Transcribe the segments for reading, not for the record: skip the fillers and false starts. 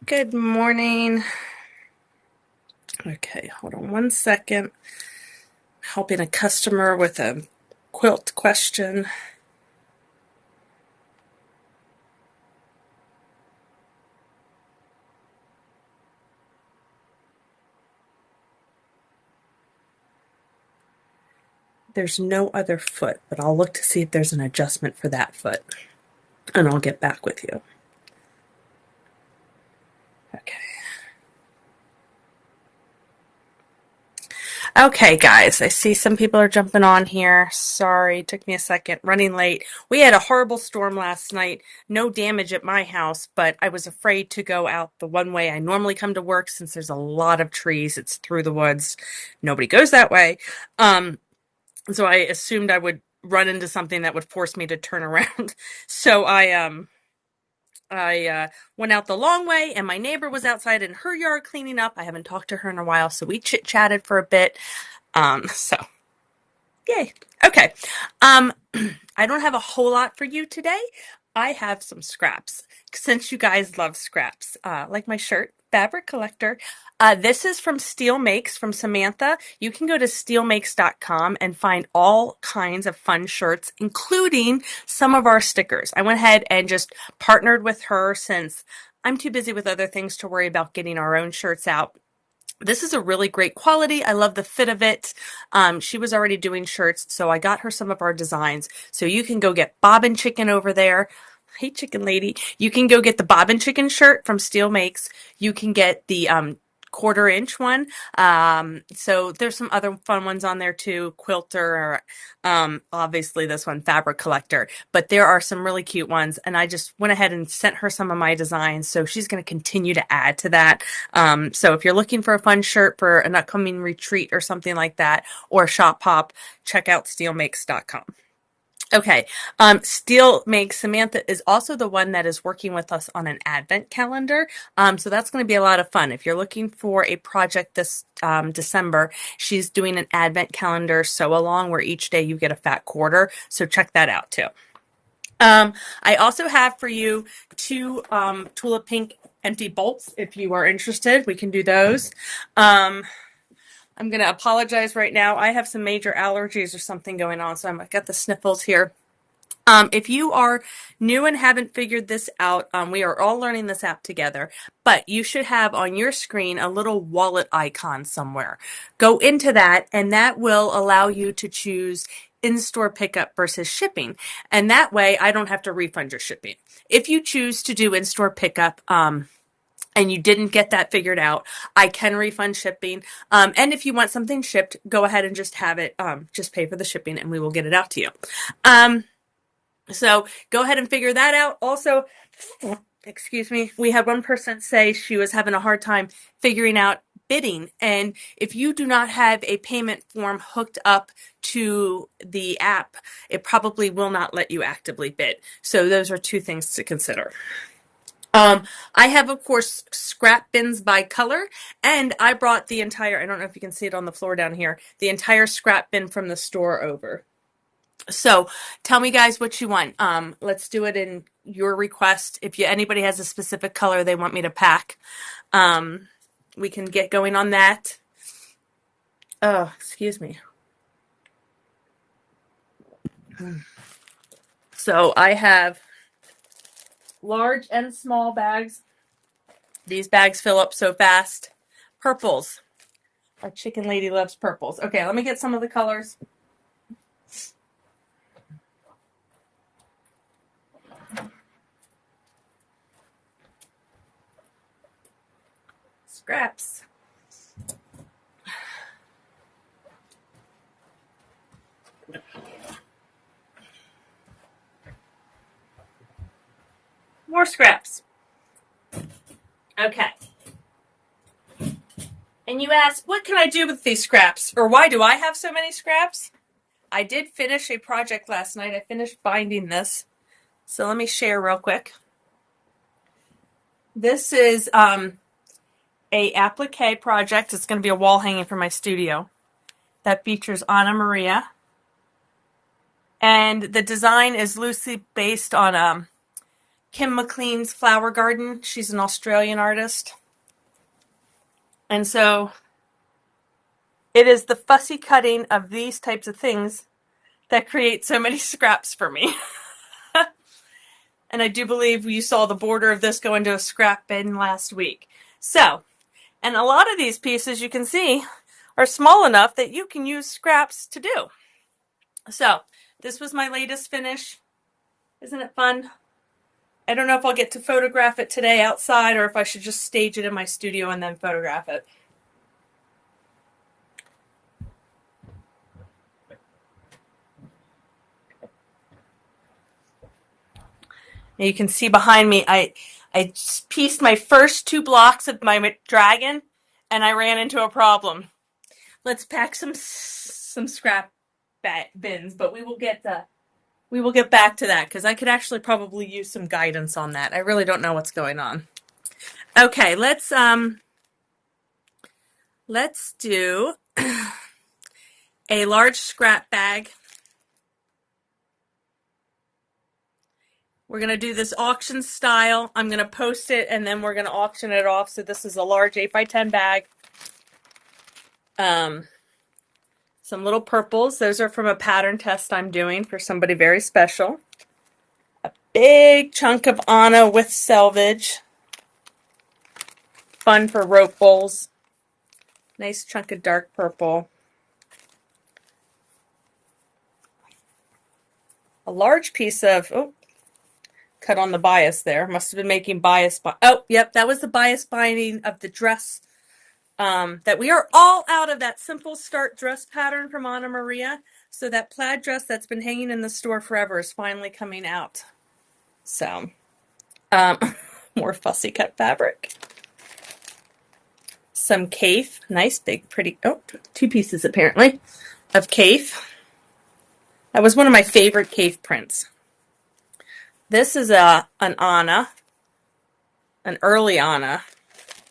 Good morning. Okay, hold on one second. Helping a customer with a quilt question. There's no other foot, but I'll look to see if there's an adjustment for that foot, and I'll get back with you. Okay. Okay, guys, I see some people are jumping on here. Sorry, took me a second. Running late. We had a horrible storm last night. No damage at my house, but I was afraid to go out the one way I normally come to work since there's a lot of trees. It's through the woods. Nobody goes that way. So I assumed I would run into something that would force me to turn around. So I went out the long way, and my neighbor was outside in her yard cleaning up. I haven't talked to her in a while, so we chit-chatted for a bit. So yay. Okay. I don't have a whole lot for you today. I have some scraps, since you guys love scraps, like my shirt, Fabric Collector. This is from Steel Makes from Samantha. You can go to steelmakes.com and find all kinds of fun shirts, including some of our stickers. I went ahead and just partnered with her since I'm too busy with other things to worry about getting our own shirts out. This is a really great quality. I love the fit of it. She was already doing shirts, so I got her some of our designs. So you can go get Bobbin Chicken over there. Hey, Chicken Lady. You can go get the Bobbin Chicken shirt from Steel Makes. You can get the 1/4 inch one. So there's some other fun ones on there too. Quilter, obviously this one, Fabric Collector. But there are some really cute ones, and I just went ahead and sent her some of my designs, so she's going to continue to add to that. So if you're looking for a fun shirt for an upcoming retreat or something like that, or shop pop, check out steelmakes.com. Okay. Steel Makes Samantha is also the one that is working with us on an advent calendar. So that's going to be a lot of fun. If you're looking for a project this December, she's doing an advent calendar sew along where each day you get a fat quarter. So check that out too. I also have for you two Tulip Pink empty bolts. If you are interested, we can do those. I'm going to apologize right now. I have some major allergies or something going on, so I've got the sniffles here. If you are new and haven't figured this out, we are all learning this app together, but you should have on your screen a little wallet icon somewhere. Go into that, and that will allow you to choose in-store pickup versus shipping. And that way, I don't have to refund your shipping. If you choose to do in-store pickup, and you didn't get that figured out, I can refund shipping. And if you want something shipped, go ahead and just have it, just pay for the shipping and we will get it out to you. So go ahead and figure that out. Also, excuse me, we had one person say she was having a hard time figuring out bidding. And if you do not have a payment form hooked up to the app, it probably will not let you actively bid. So those are two things to consider. I have, of course, scrap bins by color, and I brought the entire, I don't know if you can see it on the floor down here, the entire scrap bin from the store over. So tell me, guys, what you want. Let's do it in your request. If anybody has a specific color they want me to pack, we can get going on that. Oh, excuse me. So I have large and small bags. These bags fill up so fast. Purples. Our chicken lady loves purples. Okay, let me get some of the colors. Scraps. More scraps. Okay. And you ask, what can I do with these scraps? Or why do I have so many scraps? I did finish a project last night. I finished binding this. So let me share real quick. This is a applique project. It's going to be a wall hanging for my studio that features Anna Maria. And the design is loosely based on Kim McLean's Flower Garden. She's an Australian artist. And so it is the fussy cutting of these types of things that create so many scraps for me. And I do believe you saw the border of this go into a scrap bin last week. So, and a lot of these pieces you can see are small enough that you can use scraps to do. So, this was my latest finish. Isn't it fun? I don't know if I'll get to photograph it today outside or if I should just stage it in my studio and then photograph it. And you can see behind me, I pieced my first 2 blocks of my dragon and I ran into a problem. Let's pack some scrap bins, but we will get back to that because I could actually probably use some guidance on that. I really don't know what's going on. Okay, let's do a large scrap bag. We're going to do this auction style. I'm going to post it and then we're going to auction it off. So this is a large 8x10 bag. Some little purples. Those are from a pattern test I'm doing for somebody very special. A big chunk of Anna with selvage. Fun for rope bowls. Nice chunk of dark purple. A large piece of, cut on the bias there. Must have been making bias. Oh, yep, that was the bias binding of the dress. That we are all out of that simple start dress pattern from Anna Maria. So that plaid dress that's been hanging in the store forever is finally coming out. So, more fussy cut fabric. Some Kaffe, nice big pretty, 2 pieces apparently, of Kaffe. That was one of my favorite Kaffe prints. This is an Anna, an early Anna,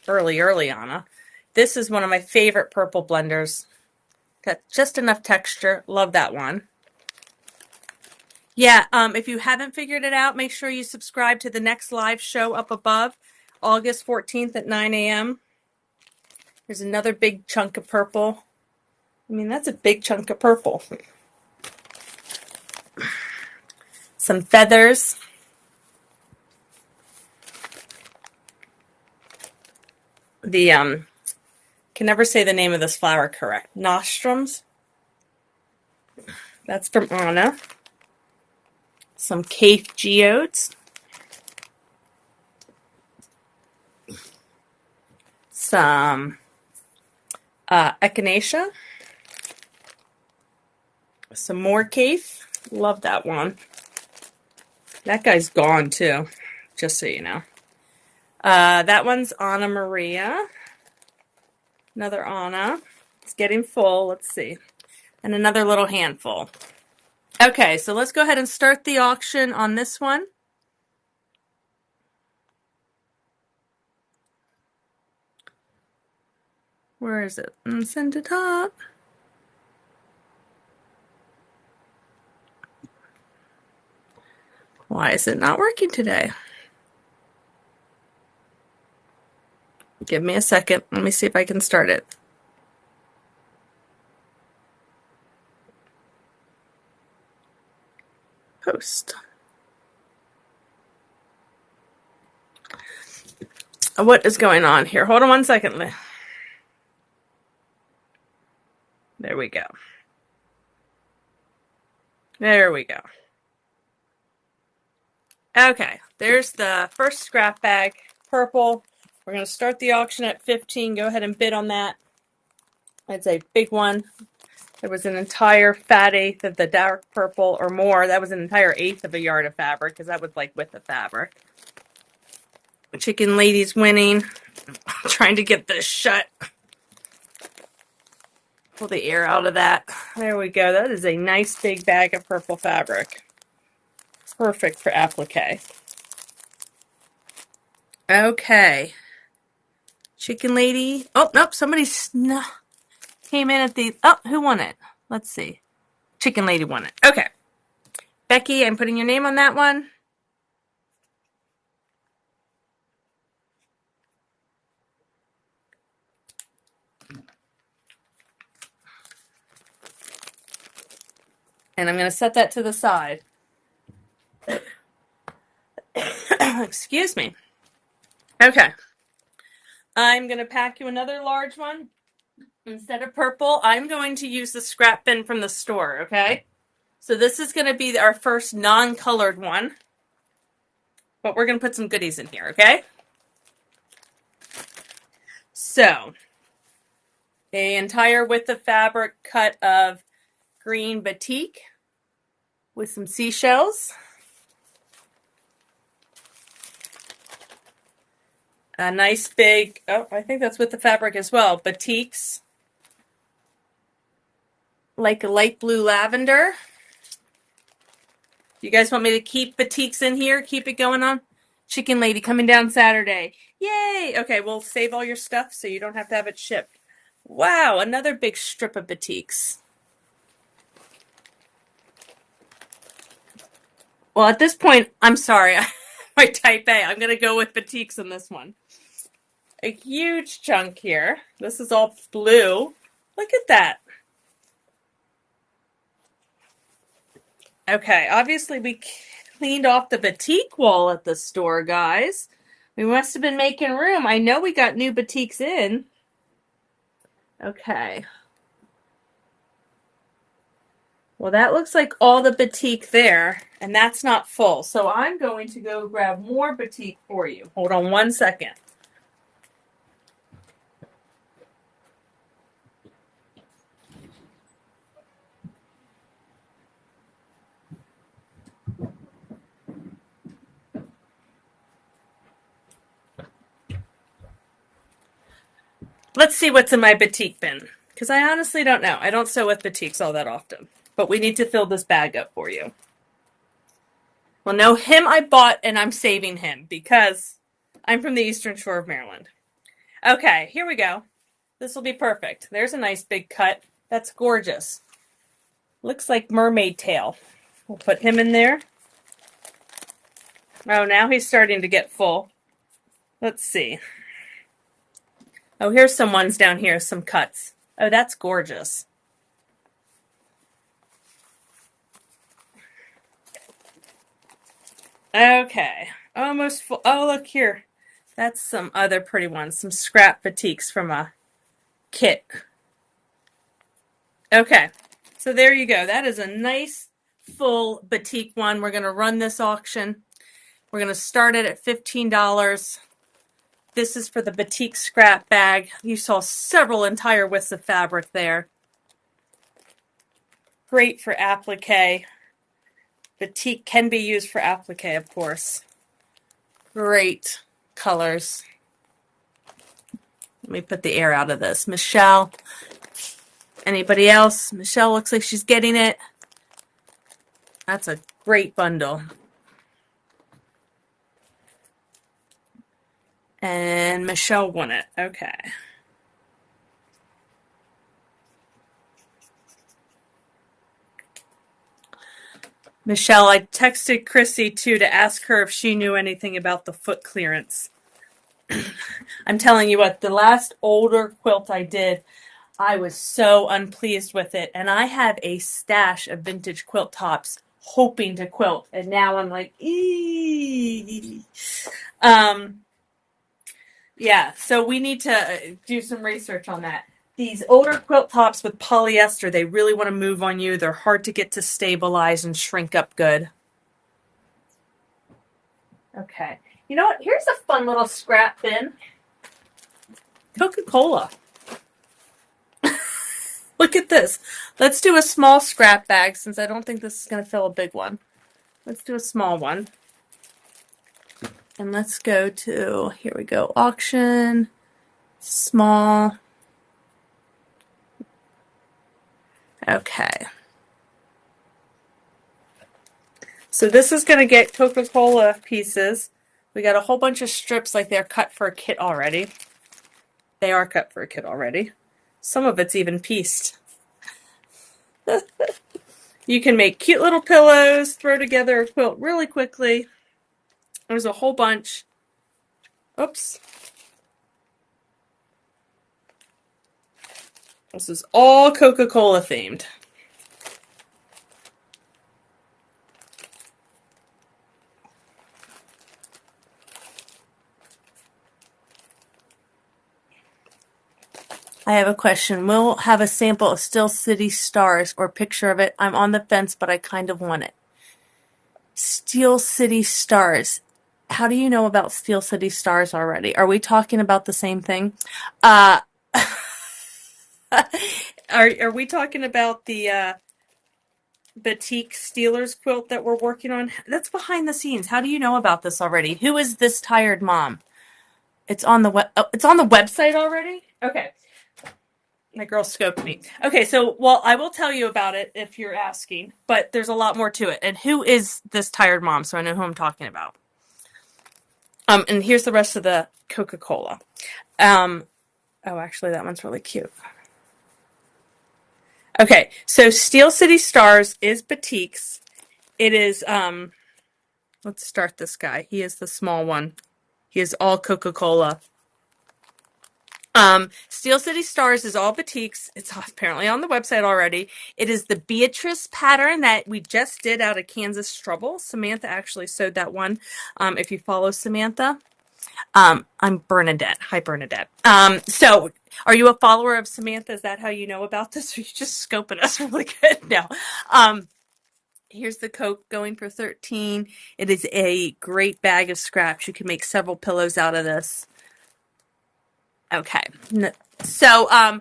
early Anna. This is one of my favorite purple blenders. Got just enough texture. Love that one. Yeah, if you haven't figured it out, make sure you subscribe to the next live show up above, August 14th at 9 a.m. There's another big chunk of purple. I mean, that's a big chunk of purple. Some feathers. The, can never say the name of this flower correct. Nostrums. That's from Anna. Some Kaffe geodes. Some echinacea. Some more Kaffe. Love that one. That guy's gone too, just so you know. That one's Anna Maria. Another Anna. It's getting full. Let's see. And another little handful. Okay, so let's go ahead and start the auction on this one. Where is it? Send to top. Why is it not working today? Give me a second. Let me see if I can start it. Post. What is going on here? Hold on one second. There we go. There we go. Okay, there's the first scrap bag, purple. We're going to start the auction at 15. Go ahead and bid on that. It's a big one. There was an entire fat eighth of the dark purple or more. That was an entire eighth of a yard of fabric because that was like with the fabric. Chicken Lady's winning. I'm trying to get this shut. Pull the air out of that. There we go. That is a nice big bag of purple fabric. Perfect for applique. Okay. Chicken Lady. Oh, nope. Somebody came in at the... Oh, who won it? Let's see. Chicken Lady won it. Okay. Becky, I'm putting your name on that one. And I'm going to set that to the side. Excuse me. Okay. I'm going to pack you another large one. Instead of purple, I'm going to use the scrap bin from the store, okay? So this is going to be our first non-colored one. But we're going to put some goodies in here, okay? So, an entire width of fabric cut of green batik with some seashells. A nice big, oh, I think that's with the fabric as well, batiks. Like a light blue lavender. You guys want me to keep batiks in here? Keep it going on? Chicken Lady coming down Saturday. Yay! Okay, we'll save all your stuff so you don't have to have it shipped. Wow, another big strip of batiks. Well, at this point, I'm sorry. My type A. I'm going to go with batiks in this one. A huge chunk here. This is all blue. Look at that. Okay, obviously we cleaned off the batik wall at the store, guys. We must have been making room. I know we got new batiks in. Okay. Well, that looks like all the batik there, and that's not full. So I'm going to go grab more batik for you. Hold on one second. Let's see what's in my batik bin, because I honestly don't know. I don't sew with batiks all that often, but we need to fill this bag up for you. Well, no, him I bought, and I'm saving him because I'm from the Eastern Shore of Maryland. Okay, here we go. This will be perfect. There's a nice big cut. That's gorgeous. Looks like mermaid tail. We'll put him in there. Oh, now he's starting to get full. Let's see. Oh, here's some ones down here, some cuts. Oh, that's gorgeous. Okay, almost full. Oh, look here. That's some other pretty ones, some scrap batiks from a kit. Okay, so there you go. That is a nice full batik one. We're going to run this auction. We're going to start it at $15. This is for the batik scrap bag. You saw several entire widths of fabric there. Great for applique. Batik can be used for applique, of course. Great colors. Let me put the air out of this. Michelle. Anybody else? Michelle looks like she's getting it. That's a great bundle. And Michelle won it. Okay. Michelle, I texted Chrissy too to ask her if she knew anything about the foot clearance. I'm telling you what, the last older quilt I did, I was so unpleased with it. And I have a stash of vintage quilt tops hoping to quilt. And now I'm like, eee. Yeah, so we need to do some research on that. These older quilt tops with polyester, they really want to move on you. They're hard to get to stabilize and shrink up good. Okay. You know what? Here's a fun little scrap bin. Coca-Cola. Look at this. Let's do a small scrap bag since I don't think this is going to fill a big one. Let's do a small one. And let's go to, here we go, auction, small. Okay. So this is going to get Coca-Cola pieces. We got a whole bunch of strips like they're cut for a kit already. They are cut for a kit already. Some of it's even pieced. You can make cute little pillows, throw together a quilt really quickly. There's a whole bunch. Oops. This is all Coca-Cola themed. I have a question. We'll have a sample of Steel City Stars or picture of it. I'm on the fence, but I kind of want it. Steel City Stars. How do you know about Steel City Stars already? Are we talking about the same thing? Uh, are we talking about the batik Steelers quilt that we're working on? That's behind the scenes. How do you know about this already? Who is this tired mom? It's on the it's on the website already? Okay. My girl scoped me. Okay, so well, I will tell you about it if you're asking, but there's a lot more to it. And who is this tired mom? So I know who I'm talking about. And here's the rest of the Coca-Cola. Oh, actually, that one's really cute. Okay, so Steel City Stars is batiks. It is, let's start this guy. He is the small one. He is all Coca-Cola. Steel City Stars is all batiks. It's apparently on the website already. It is the Beatrice pattern that we just did out of Kansas Strubble. Samantha actually sewed that one. If you follow Samantha. I'm Bernadette. Hi, Bernadette. So are you a follower of Samantha? Is that how you know about this? Or are you just scoping us really good? No. Here's the Coke going for 13. It is a great bag of scraps. You can make several pillows out of this. Okay. So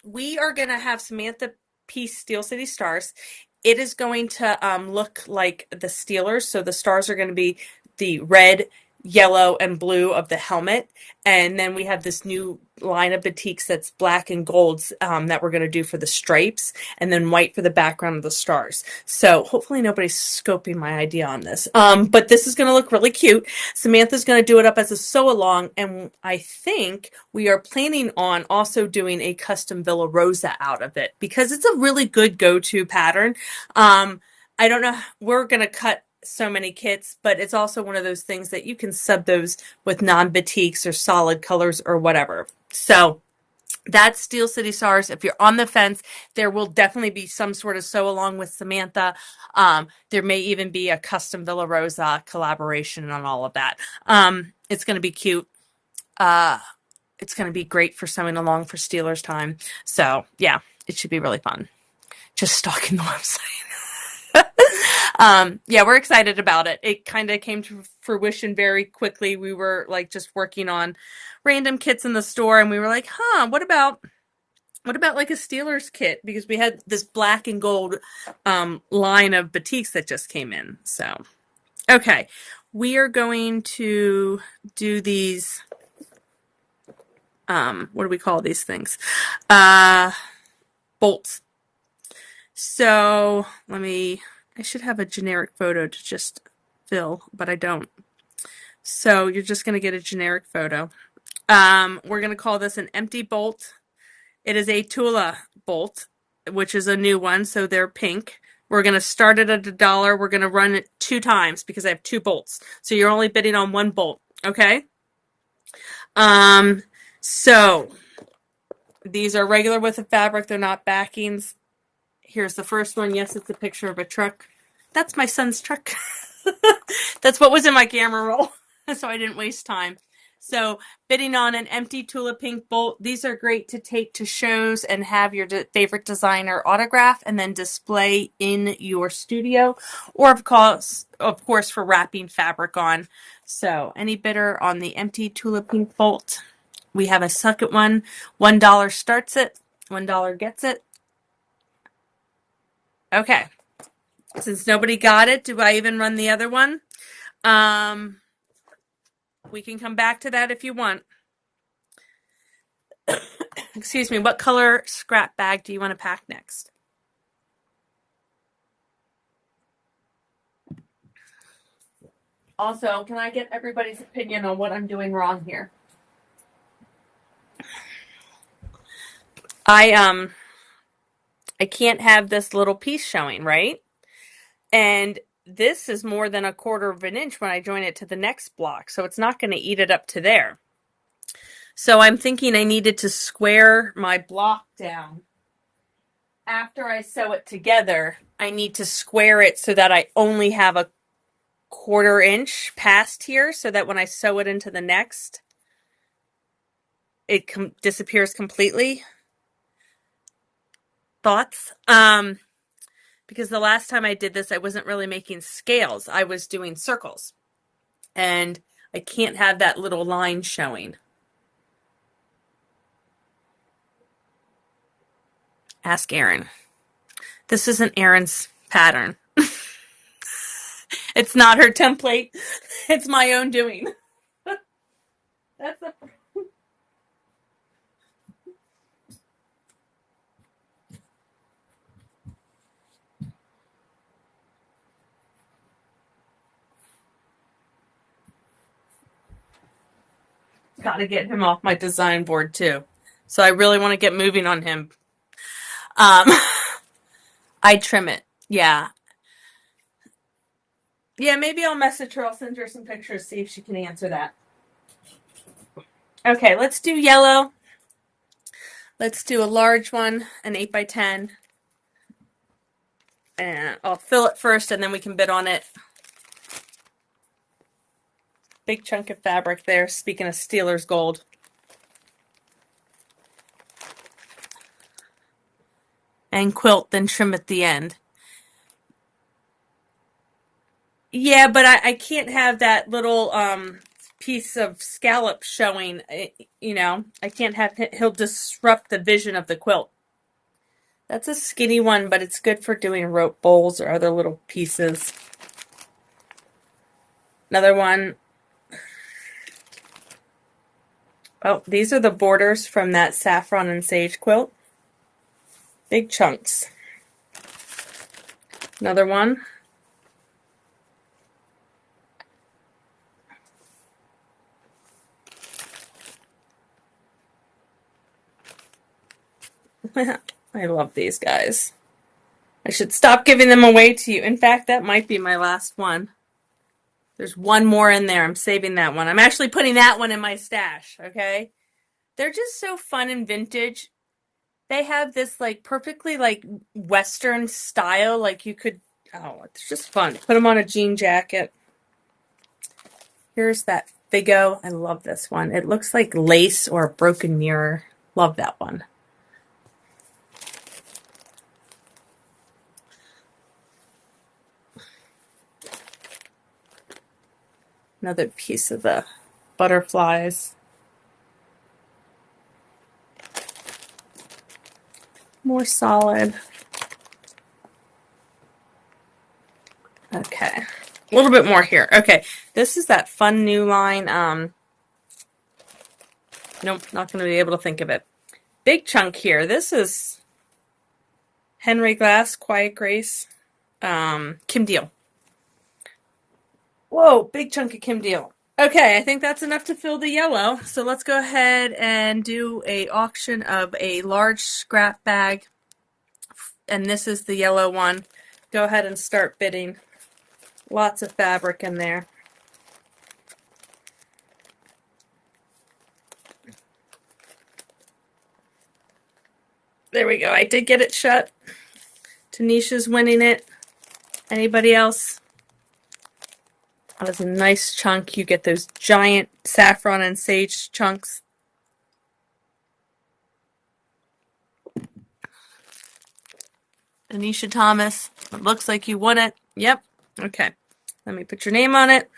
we are going to have Samantha piece Steel City Stars. It is going to look like the Steelers. So the stars are going to be the red, yellow, and blue of the helmet. And then we have this new line of batiks that's black and golds that we're going to do for the stripes, and then white for the background of the stars. So hopefully nobody's scoping my idea on this. But this is going to look really cute. Samantha's going to do it up as a sew along, and I think we are planning on also doing a custom Villa Rosa out of it because it's a really good go-to pattern. I don't know, we're going to cut so many kits, but it's also one of those things that you can sub those with non-batiks or solid colors or whatever. So that's Steel City Stars. If you're on the fence, there will definitely be some sort of sew along with Samantha. There may even be a custom Villa Rosa collaboration on all of that. It's going to be cute. It's going to be great for sewing along for Steelers time. So yeah, it should be really fun. Just stalking the website. Yeah, we're excited about it. It kind of came to fruition very quickly. We were like just working on random kits in the store, and we were like, what about like a Steelers kit? Because we had this black and gold line of batiks that just came in. So, okay, we are going to do these. What do we call these things? Bolts. So I should have a generic photo to just fill, but I don't. So you're just going to get a generic photo. We're going to call this an empty bolt. It is a Tula bolt, which is a new one, so they're pink. We're going to start it at $1. We're going to run it 2 times because I have 2 bolts. So you're only bidding on 1 bolt, okay? So these are regular width of fabric. They're not backings. Here's the first one. Yes, it's a picture of a truck. That's my son's truck. That's what was in my camera roll, so I didn't waste time. So bidding on an empty Tula pink bolt. These are great to take to shows and have your favorite designer autograph and then display in your studio, or of course for wrapping fabric on. So any bidder on the empty Tula pink bolt? We have a second one. $1 starts it. $1 gets it. Okay. Since nobody got it, do I even run the other one? We can come back to that if you want. Excuse me, what color scrap bag do you want to pack next? Also, can I get everybody's opinion on what I'm doing wrong here? I can't have this little piece showing, right? And this is more than 1/4 of an inch when I join it to the next block, so it's not going to eat it up to there. So I'm thinking I needed to square my block down. After I sew it together, I need to square it so that I only have a 1/4 inch past here, so that when I sew it into the next, it disappears completely. Thoughts? Because the last time I did this, I wasn't really making scales. I was doing circles. And I can't have that little line showing. Ask Erin. This isn't Erin's pattern. It's not her template. It's my own doing. That's a Got to get him off my design board too. So I really want to get moving on him. I trim it. Yeah. Yeah, maybe I'll message her. I'll send her some pictures, see if she can answer that. Okay, let's do yellow. Let's do a large one, an 8x10. And I'll fill it first and then we can bid on it. Big chunk of fabric there, speaking of Steelers gold. And quilt, then trim at the end. Yeah, but I can't have that little piece of scallop showing, you know. I can't have, he'll disrupt the vision of the quilt. That's a skinny one, but it's good for doing rope bowls or other little pieces. Another one. Oh, these are the borders from that saffron and sage quilt. Big chunks. Another one. I love these guys. I should stop giving them away to you. In fact, that might be my last one. There's one more in there. I'm saving that one. I'm actually putting that one in my stash, okay? They're just so fun and vintage. They have this like perfectly like Western style. Like you could, oh, it's just fun. Put them on a jean jacket. Here's that Figo. I love this one. It looks like lace or a broken mirror. Love that one. Another piece of the butterflies. More solid. Okay. A little bit more here. Okay. This is that fun new line. Nope, not going to be able to think of it. Big chunk here. This is Henry Glass, Quiet Grace, Kim Deal. Whoa, big chunk of Kim Deal. Okay, I think that's enough to fill the yellow. So let's go ahead and do a auction of a large scrap bag. And this is the yellow one. Go ahead and start bidding. Lots of fabric in there. There we go. I did get it shut. Tanisha's winning it. Anybody else? That was a nice chunk. You get those giant saffron and sage chunks. Anisha Thomas, it looks like you won it. Yep. Okay. Let me put your name on it.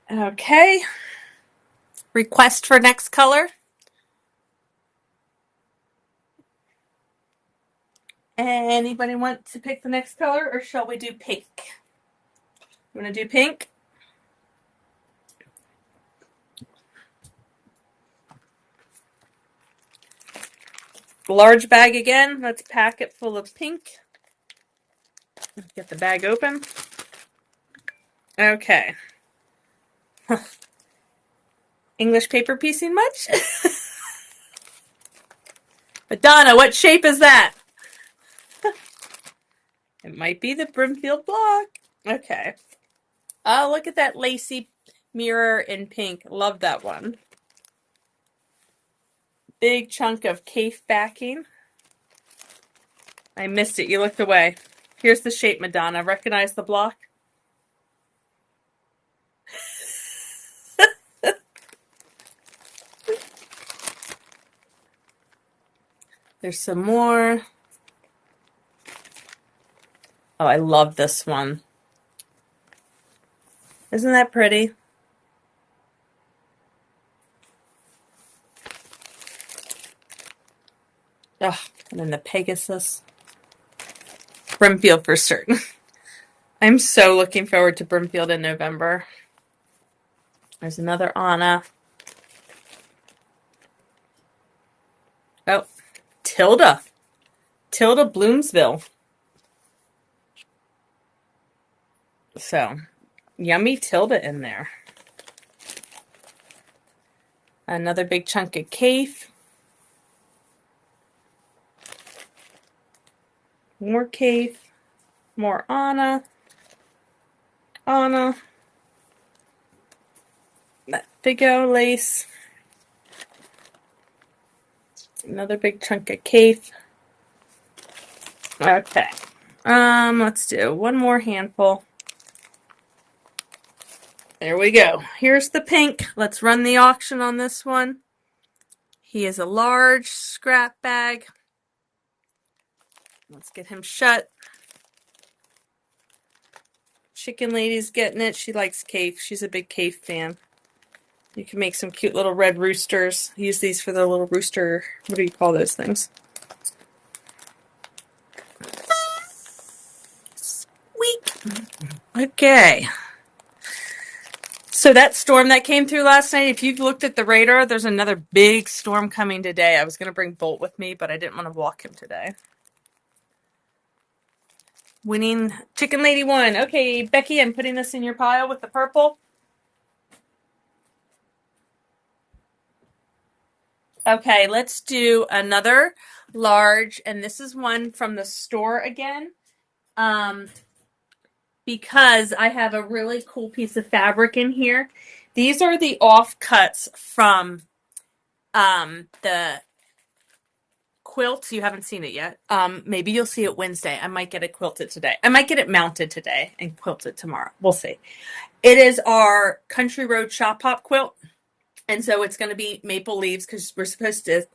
Okay. Request for next color. Anybody want to pick the next color, or shall we do pink? You want to do pink? Large bag again. Let's pack it full of pink. Get the bag open. Okay. English paper piecing much? But Donna, what shape is that? It might be the Brimfield block. Okay. Oh, look at that lacy mirror in pink. Love that one. big chunk of Kaffe backing. I missed it. You looked away. Here's the shape, Madonna. Recognize the block? There's some more. Oh, I love this one. Isn't that pretty? Oh, and then the Pegasus. Brimfield for certain. I'm so looking forward to Brimfield in November. There's another Anna. Oh, Tilda. Tilda Bloomsville. So, yummy Tilda in there. Another big chunk of Kaffe. More Kaffe. More Anna. Anna. That Figo lace. Another big chunk of Kaffe. Okay. Let's do one more handful. There we go. Here's the pink. Let's run the auction on this one. He is a large scrap bag. Let's get him shut. Chicken Lady's getting it. She likes Kaffe. She's a big Kaffe fan. You can make some cute little red roosters. Use these for the little rooster. What do you call those things? Squeak. Okay. So that storm that came through last night, if you've looked at the radar, there's another big storm coming today. I was going to bring Bolt with me, but I didn't want to walk him today. Winning Chicken Lady won. Okay, Becky, I'm putting this in your pile with the purple. Okay, let's do another large, and this is one from the store again. Because I have a really cool piece of fabric in here. These are the offcuts from the quilt. You haven't seen it yet. Maybe you'll see it Wednesday. I might get it quilted today. I might get it mounted today and quilted tomorrow. We'll see. It is our Country Road Shop Hop quilt. And so it's going to be maple leaves because we're supposed to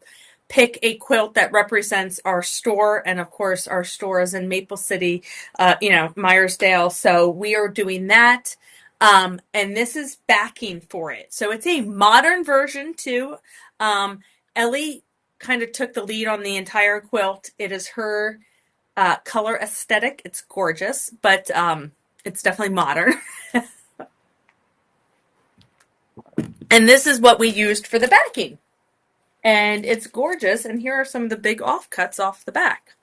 pick a quilt that represents our store. And of course, our store is in Maple City, Myersdale. So we are doing that. And this is backing for it. So it's a modern version too. Ellie kind of took the lead on the entire quilt. It is her color aesthetic. It's gorgeous, but it's definitely modern. And this is what we used for the backing. And it's gorgeous. And here are some of the big offcuts off the back.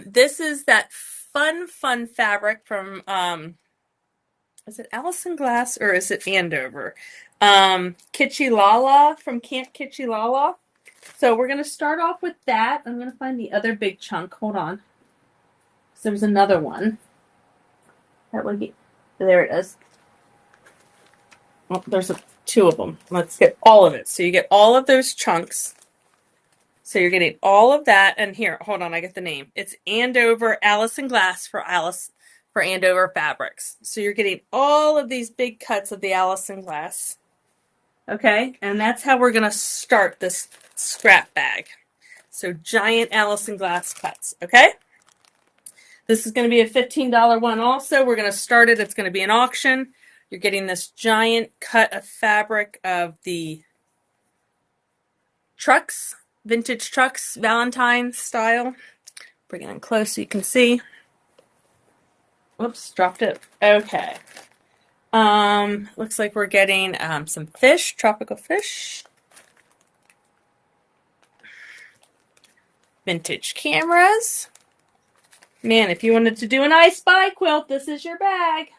This is that fun fabric from, is it Allison Glass or is it Andover? Kitschy Lala from Camp Kitschy Lala. So we're going to start off with that. I'm going to find the other big chunk. Hold on. So there's another one. That would be, there it is. Well, there's two of them. Let's get all of it. So you get all of those chunks. So you're getting all of that. And here, hold on, I get the name. It's Andover Allison Glass for Andover Fabrics. So you're getting all of these big cuts of the Allison Glass. Okay, and that's how we're going to start this scrap bag. So giant Allison Glass cuts, okay? This is going to be a $15 one also. We're going to start it. It's going to be an auction. You're getting this giant cut of fabric of the trucks, vintage trucks, Valentine style. Bring it in close so you can see. Whoops, dropped it. Okay. Looks like we're getting some fish, tropical fish. Vintage cameras. Man, if you wanted to do an I Spy quilt, this is your bag.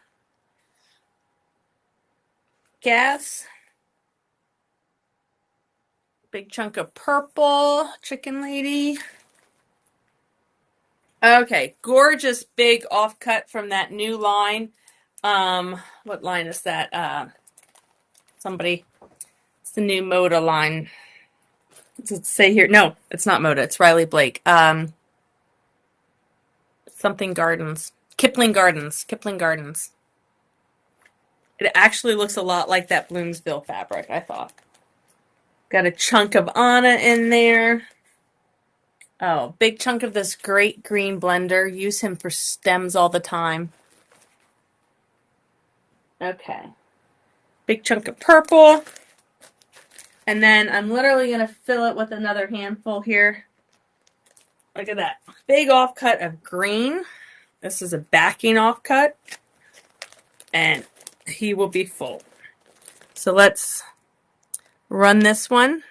Gas. Big chunk of purple, Chicken Lady. Okay, gorgeous big offcut from that new line. What line is that? It's the new Moda line. Does it say here? No, it's not Moda. It's Riley Blake. Something Gardens. Kipling Gardens. Kipling Gardens. It actually looks a lot like that Bloomsville fabric, I thought. Got a chunk of Anna in there. Oh, big chunk of this great green blender. Use him for stems all the time. Okay. Big chunk of purple. And then I'm literally going to fill it with another handful here. Look at that. Big offcut of green. This is a backing offcut. And he will be full. So let's run this one.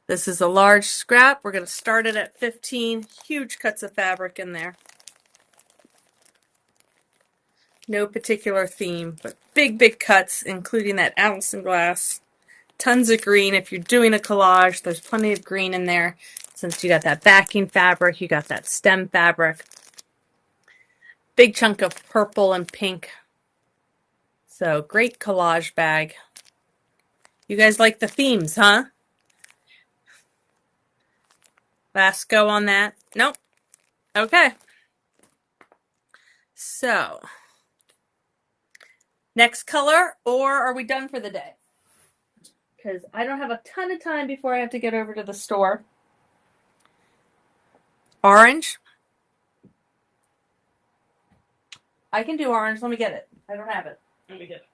This is a large scrap. We're going to start it at 15. Huge cuts of fabric in there. No particular theme, but big, big cuts, including that Allison glass. Tons of green. If you're doing a collage, there's plenty of green in there. Since you got that backing fabric, you got that stem fabric. Big chunk of purple and pink. So, great collage bag. You guys like the themes, huh? Last go on that? Nope. Okay. So, next color, or are we done for the day? Because I don't have a ton of time before I have to get over to the store. Orange. I can do orange. Let me get it. I don't have it. Let me get it.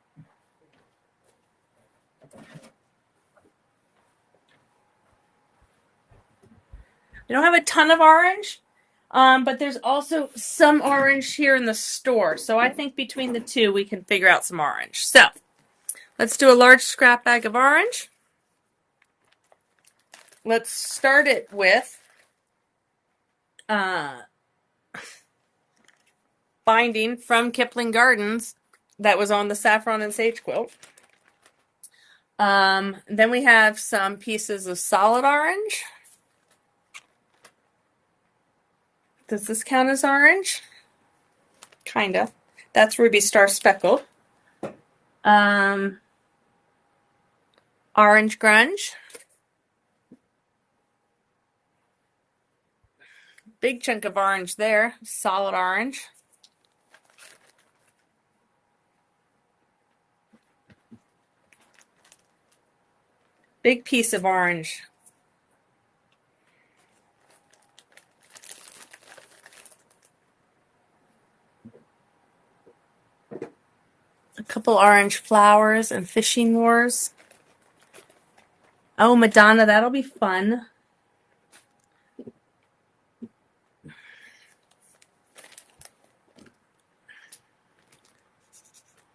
I don't have a ton of orange, but there's also some orange here in the store. So I think between the two, we can figure out some orange. So let's do a large scrap bag of orange. Let's start it with binding from Kipling Gardens that was on the saffron and sage quilt. Then we have some pieces of solid orange. Does this count as orange? Kinda. That's Ruby Star Speckle. Orange Grunge. Big chunk of orange there. Solid orange. Big piece of orange. A couple orange flowers and fishing wars. Oh, Madonna, that'll be fun.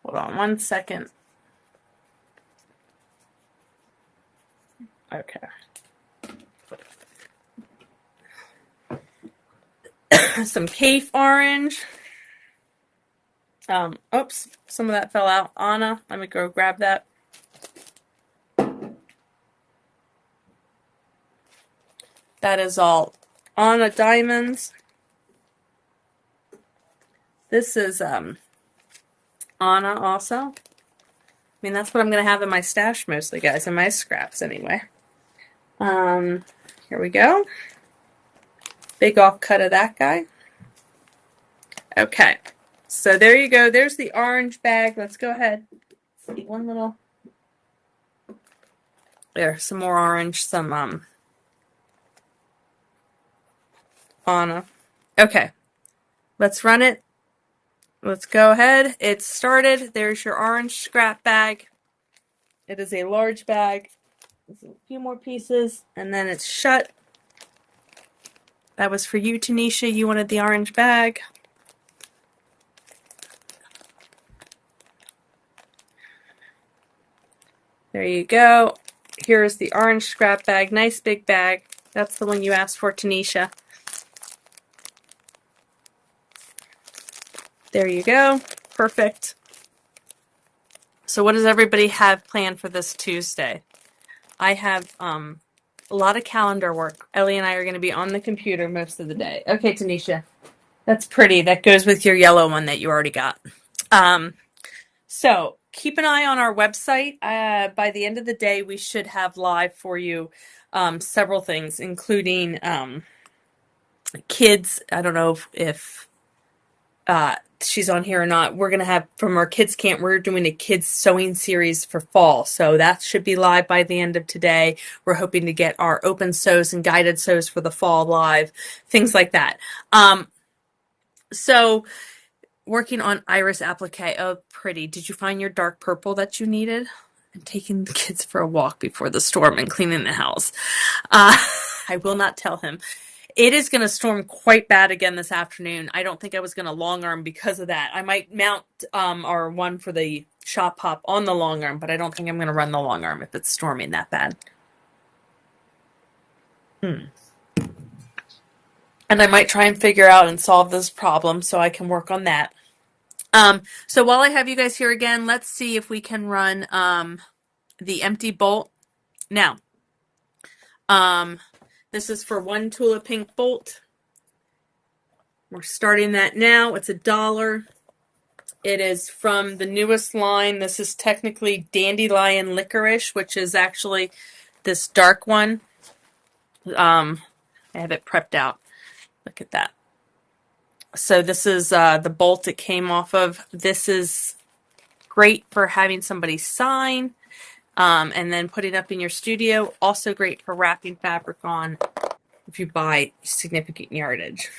Hold on 1 second. Okay. Some Cafe orange. Oops, some of that fell out. Anna, let me go grab that. That is all Anna diamonds. This is Anna also. I mean, that's what I'm going to have in my stash mostly, guys, in my scraps anyway. Here we go. Big offcut of that guy. Okay. So there you go. There's the orange bag. Let's go ahead. See one little. There, some more orange, some Anna. Okay. Let's run it. Let's go ahead. It's started. There's your orange scrap bag. It is a large bag. There's a few more pieces, and then it's shut. That was for you, Tanisha. You wanted the orange bag. There you go. Here's the orange scrap bag. Nice big bag. That's the one you asked for, Tanisha. There you go. Perfect. So what does everybody have planned for this Tuesday? I have a lot of calendar work. Ellie and I are going to be on the computer most of the day. Okay, Tanisha. That's pretty. That goes with your yellow one that you already got. So keep an eye on our website. By the end of the day, we should have live for you several things, including kids. I don't know if she's on here or not. We're going to have, from our kids camp, we're doing a kids sewing series for fall. So that should be live by the end of today. We're hoping to get our open sews and guided sews for the fall live, things like that. So working on iris applique. Oh, pretty. Did you find your dark purple that you needed? I'm taking the kids for a walk before the storm and cleaning the house. I will not tell him. It is going to storm quite bad again this afternoon. I don't think I was going to long arm because of that. I might mount our one for the shop hop on the long arm, but I don't think I'm going to run the long arm if it's storming that bad. And I might try and figure out and solve this problem so I can work on that. So while I have you guys here again, let's see if we can run the empty bolt. Now, this is for one Tula Pink bolt. We're starting that now. It's $1. It is from the newest line. This is technically Dandelion Licorice, which is actually this dark one. I have it prepped out. Look at that. So this is the bolt it came off of. This is great for having somebody sign and then put it up in your studio. Also great for wrapping fabric on if you buy significant yardage.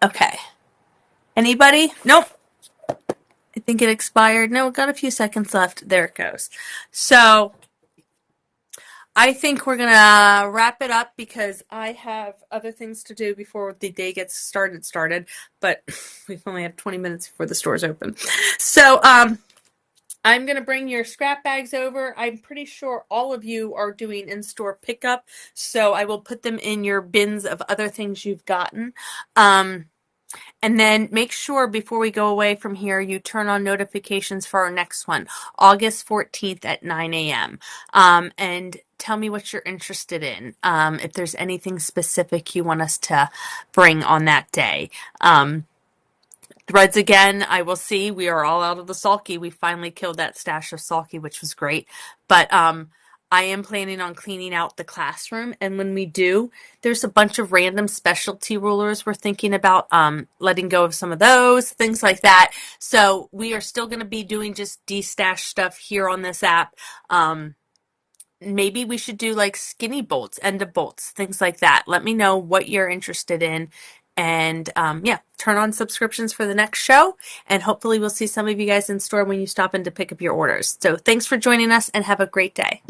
Okay. Anybody? Nope. I think it expired. No, it got a few seconds left. There it goes. So I think we're going to wrap it up because I have other things to do before the day gets started, but we've only have 20 minutes before the stores open. So I'm going to bring your scrap bags over. I'm pretty sure all of you are doing in-store pickup, so I will put them in your bins of other things you've gotten. And then make sure before we go away from here, you turn on notifications for our next one, August 14th at 9 a.m. And tell me what you're interested in, if there's anything specific you want us to bring on that day. Threads again, I will see. We are all out of the sulky. We finally killed that stash of sulky, which was great. But I am planning on cleaning out the classroom. And when we do, there's a bunch of random specialty rulers we're thinking about letting go of some of those, things like that. So we are still going to be doing just de-stash stuff here on this app. Maybe we should do like skinny bolts, end of bolts, things like that. Let me know what you're interested in. And yeah, turn on subscriptions for the next show. And hopefully we'll see some of you guys in store when you stop in to pick up your orders. So thanks for joining us and have a great day.